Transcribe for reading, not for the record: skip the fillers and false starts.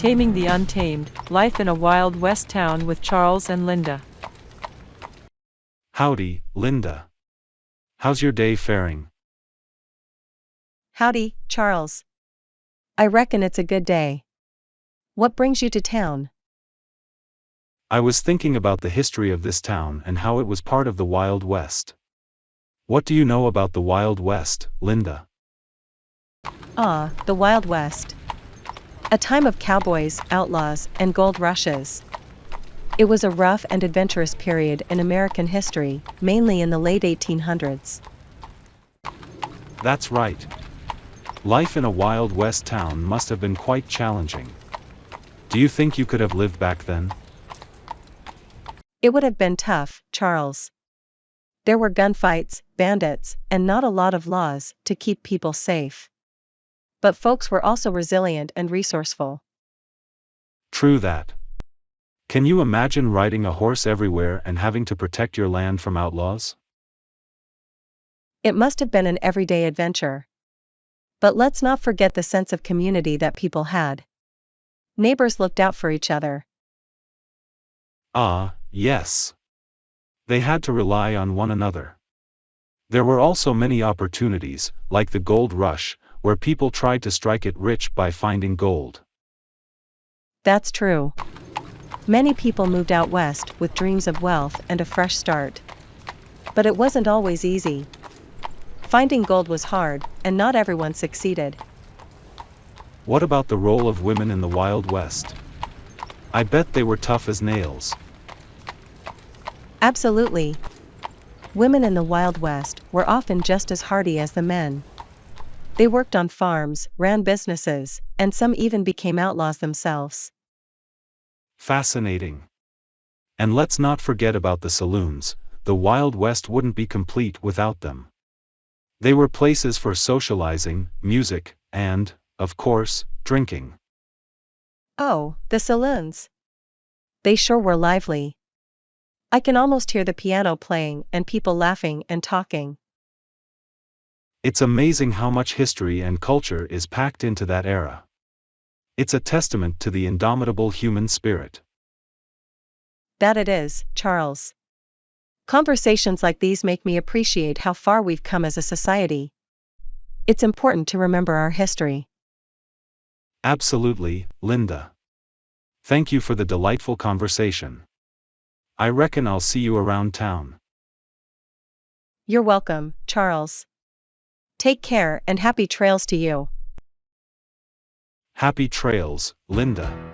Taming the Untamed, Life in a Wild West Town with Charles and Linda. Howdy, Linda. How's your day faring? Howdy, Charles. I reckon it's a good day. What brings you to town? I was thinking about the history of this town and how it was part of the Wild West. What do you know about the Wild West, Linda? Ah, the Wild West. A time of cowboys, outlaws, and gold rushes. It was a rough and adventurous period in American history, mainly in the late 1800s. That's right. Life in a Wild West town must have been quite challenging. Do you think you could have lived back then? It would have been tough, Charles. There were gunfights, bandits, and not a lot of laws to keep people safe. But folks were also resilient and resourceful. True that. Can you imagine riding a horse everywhere and having to protect your land from outlaws? It must have been an everyday adventure. But let's not forget the sense of community that people had. Neighbors looked out for each other. Ah, yes. They had to rely on one another. There were also many opportunities, like the gold rush, where people tried to strike it rich by finding gold. That's true. Many people moved out west with dreams of wealth and a fresh start. But it wasn't always easy. Finding gold was hard, and not everyone succeeded. What about the role of women in the Wild West? I bet they were tough as nails. Absolutely. Women in the Wild West were often just as hardy as the men. They worked on farms, ran businesses, and some even became outlaws themselves. Fascinating. And let's not forget about the saloons. The Wild West wouldn't be complete without them. They were places for socializing, music, and, of course, drinking. Oh, the saloons. They sure were lively. I can almost hear the piano playing and people laughing and talking. It's amazing how much history and culture is packed into that era. It's a testament to the indomitable human spirit. That it is, Charles. Conversations like these make me appreciate how far we've come as a society. It's important to remember our history. Absolutely, Linda. Thank you for the delightful conversation. I reckon I'll see you around town. You're welcome, Charles. Take care and happy trails to you. Happy trails, Linda.